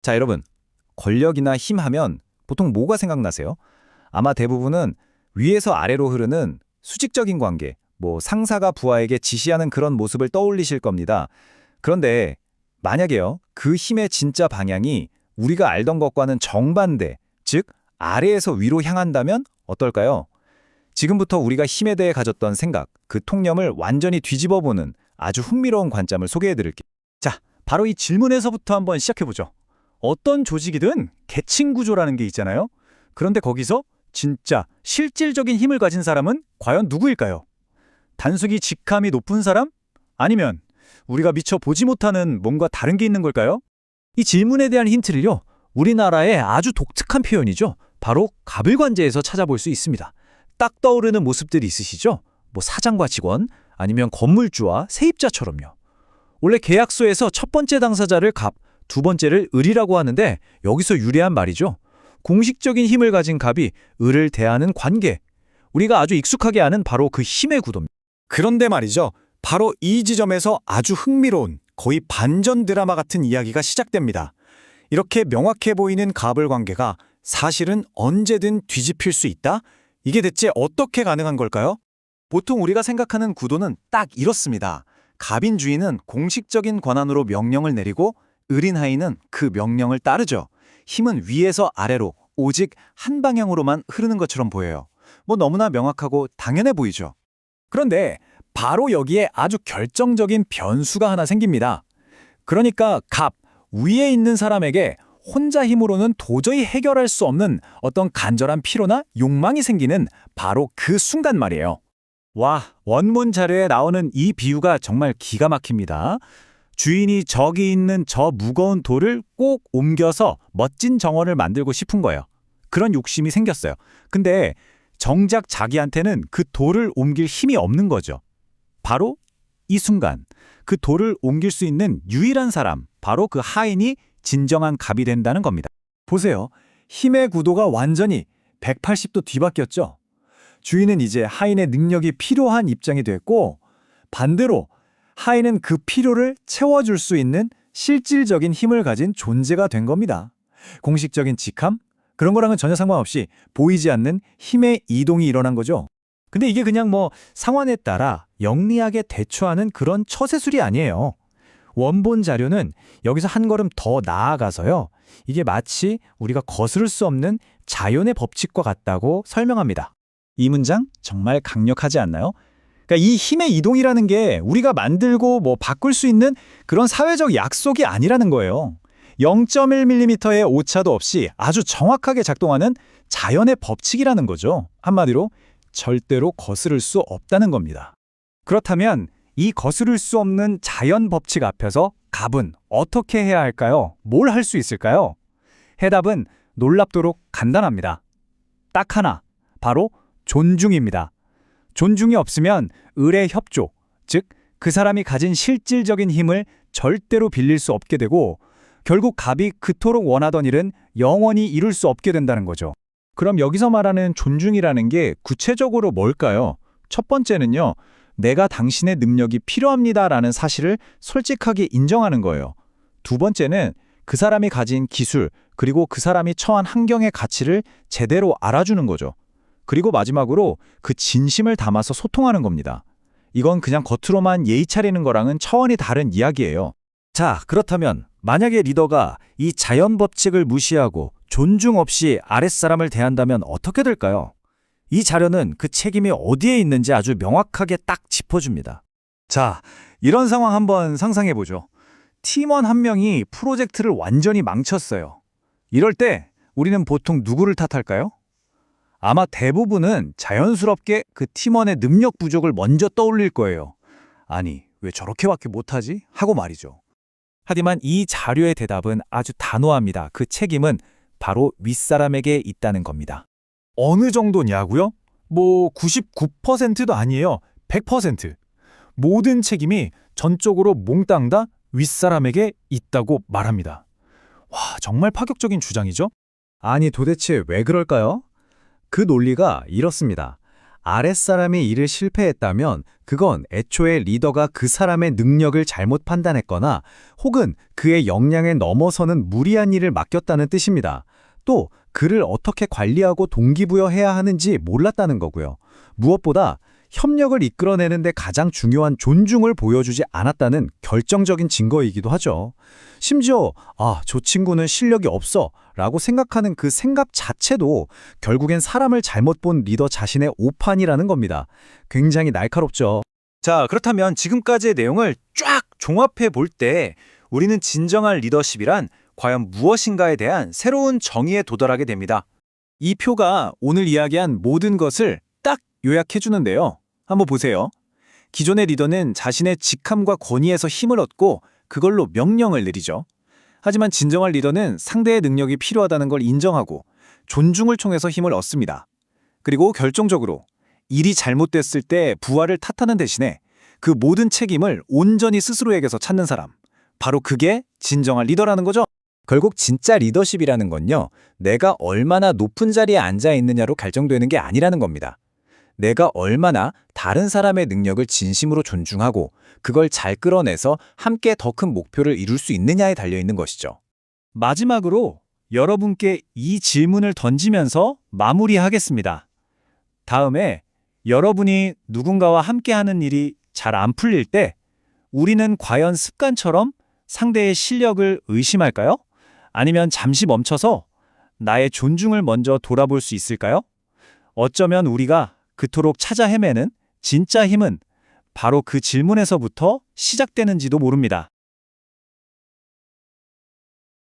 자, 여러분. 권력이나 힘 하면 보통 뭐가 생각나세요? 아마 대부분은 위에서 아래로 흐르는 수직적인 관계, 상사가 부하에게 지시하는 그런 모습을 떠올리실 겁니다. 그런데 만약에요, 그 힘의 진짜 방향이 우리가 알던 것과는 정반대, 즉 아래에서 위로 향한다면 어떨까요? 지금부터 우리가 힘에 대해 가졌던 생각, 그 통념을 완전히 뒤집어보는 아주 흥미로운 관점을 소개해드릴게요. 자, 바로 이 질문에서부터 한번 시작해보죠. 어떤 조직이든 계층 구조라는 게 있잖아요. 그런데 거기서 진짜 실질적인 힘을 가진 사람은 과연 누구일까요? 단순히 직함이 높은 사람? 아니면 우리가 미처 보지 못하는 뭔가 다른 게 있는 걸까요? 이 질문에 대한 힌트를요, 우리나라의 아주 독특한 표현이죠. 바로 가불관제에서 찾아볼 수 있습니다. 딱 떠오르는 모습들이 있으시죠? 사장과 직원, 아니면 건물주와 세입자처럼요. 원래 계약서에서 첫 번째 당사자를 갑, 두 번째를 을이라고 하는데 여기서 유래한 말이죠. 공식적인 힘을 가진 갑이 을을 대하는 관계. 우리가 아주 익숙하게 아는 바로 그 힘의 구도입니다. 그런데 말이죠. 바로 이 지점에서 아주 흥미로운 거의 반전 드라마 같은 이야기가 시작됩니다. 이렇게 명확해 보이는 갑을 관계가 사실은 언제든 뒤집힐 수 있다? 이게 대체 어떻게 가능한 걸까요? 보통 우리가 생각하는 구도는 딱 이렇습니다. 갑인 주인은 공식적인 권한으로 명령을 내리고 을인 하인은 그 명령을 따르죠. 힘은 위에서 아래로 오직 한 방향으로만 흐르는 것처럼 보여요. 너무나 명확하고 당연해 보이죠. 그런데 바로 여기에 아주 결정적인 변수가 하나 생깁니다. 그러니까 갑, 위에 있는 사람에게 혼자 힘으로는 도저히 해결할 수 없는 어떤 간절한 피로나 욕망이 생기는 바로 그 순간 말이에요. 와, 원문 자료에 나오는 이 비유가 정말 기가 막힙니다. 주인이 저기 있는 저 무거운 돌을 꼭 옮겨서 멋진 정원을 만들고 싶은 거예요. 그런 욕심이 생겼어요. 근데 정작 자기한테는 그 돌을 옮길 힘이 없는 거죠. 바로 이 순간 그 돌을 옮길 수 있는 유일한 사람, 바로 그 하인이 진정한 갑이 된다는 겁니다. 보세요. 힘의 구도가 완전히 180도 뒤바뀌었죠. 주인은 이제 하인의 능력이 필요한 입장이 됐고, 반대로 하인은 그 필요를 채워줄 수 있는 실질적인 힘을 가진 존재가 된 겁니다. 공식적인 직함? 그런 거랑은 전혀 상관없이 보이지 않는 힘의 이동이 일어난 거죠. 근데 이게 그냥 상황에 따라 영리하게 대처하는 그런 처세술이 아니에요. 원본 자료는 여기서 한 걸음 더 나아가서요. 이게 마치 우리가 거스를 수 없는 자연의 법칙과 같다고 설명합니다. 이 문장 정말 강력하지 않나요? 그러니까 이 힘의 이동이라는 게 우리가 만들고 바꿀 수 있는 그런 사회적 약속이 아니라는 거예요. 0.1mm의 오차도 없이 아주 정확하게 작동하는 자연의 법칙이라는 거죠. 한마디로 절대로 거스를 수 없다는 겁니다. 그렇다면 이 거스를 수 없는 자연 법칙 앞에서 갑은 어떻게 해야 할까요? 뭘 할 수 있을까요? 해답은 놀랍도록 간단합니다. 딱 하나, 바로 존중입니다. 존중이 없으면 을의 협조, 즉 그 사람이 가진 실질적인 힘을 절대로 빌릴 수 없게 되고 결국 갑이 그토록 원하던 일은 영원히 이룰 수 없게 된다는 거죠. 그럼 여기서 말하는 존중이라는 게 구체적으로 뭘까요? 첫 번째는요, 내가 당신의 능력이 필요합니다라는 사실을 솔직하게 인정하는 거예요. 두 번째는 그 사람이 가진 기술, 그리고 그 사람이 처한 환경의 가치를 제대로 알아주는 거죠. 그리고 마지막으로 그 진심을 담아서 소통하는 겁니다. 이건 그냥 겉으로만 예의 차리는 거랑은 차원이 다른 이야기예요. 자, 그렇다면 만약에 리더가 이 자연 법칙을 무시하고 존중 없이 아랫사람을 대한다면 어떻게 될까요? 이 자료는 그 책임이 어디에 있는지 아주 명확하게 딱 짚어줍니다. 자, 이런 상황 한번 상상해보죠. 팀원 한 명이 프로젝트를 완전히 망쳤어요. 이럴 때 우리는 보통 누구를 탓할까요? 아마 대부분은 자연스럽게 그 팀원의 능력 부족을 먼저 떠올릴 거예요. 아니, 왜 저렇게밖에 못하지? 하고 말이죠. 하지만 이 자료의 대답은 아주 단호합니다. 그 책임은 바로 윗사람에게 있다는 겁니다. 어느 정도냐고요? 99%도 아니에요. 100%. 모든 책임이 전적으로 몽땅 다 윗사람에게 있다고 말합니다. 와, 정말 파격적인 주장이죠? 아니, 도대체 왜 그럴까요? 그 논리가 이렇습니다. 아랫사람이 일을 실패했다면 그건 애초에 리더가 그 사람의 능력을 잘못 판단했거나 혹은 그의 역량에 넘어서는 무리한 일을 맡겼다는 뜻입니다. 또 그를 어떻게 관리하고 동기부여해야 하는지 몰랐다는 거고요. 무엇보다 협력을 이끌어내는데 가장 중요한 존중을 보여주지 않았다는 결정적인 증거이기도 하죠. 심지어 저 친구는 실력이 없어 라고 생각하는 그 생각 자체도 결국엔 사람을 잘못 본 리더 자신의 오판이라는 겁니다. 굉장히 날카롭죠. 자, 그렇다면 지금까지의 내용을 쫙 종합해 볼 때 우리는 진정한 리더십이란 과연 무엇인가에 대한 새로운 정의에 도달하게 됩니다. 이 표가 오늘 이야기한 모든 것을 딱 요약해 주는데요. 한번 보세요. 기존의 리더는 자신의 직함과 권위에서 힘을 얻고 그걸로 명령을 내리죠. 하지만 진정한 리더는 상대의 능력이 필요하다는 걸 인정하고 존중을 통해서 힘을 얻습니다. 그리고 결정적으로 일이 잘못됐을 때 부하를 탓하는 대신에 그 모든 책임을 온전히 스스로에게서 찾는 사람. 바로 그게 진정한 리더라는 거죠. 결국 진짜 리더십이라는 건요, 내가 얼마나 높은 자리에 앉아 있느냐로 결정되는 게 아니라는 겁니다. 내가 얼마나 다른 사람의 능력을 진심으로 존중하고 그걸 잘 끌어내서 함께 더 큰 목표를 이룰 수 있느냐에 달려있는 것이죠. 마지막으로 여러분께 이 질문을 던지면서 마무리하겠습니다. 다음에 여러분이 누군가와 함께하는 일이 잘 안 풀릴 때 우리는 과연 습관처럼 상대의 실력을 의심할까요? 아니면 잠시 멈춰서 나의 존중을 먼저 돌아볼 수 있을까요? 어쩌면 우리가 그토록 찾아 헤매는 진짜 힘은 바로 그 질문에서부터 시작되는지도 모릅니다.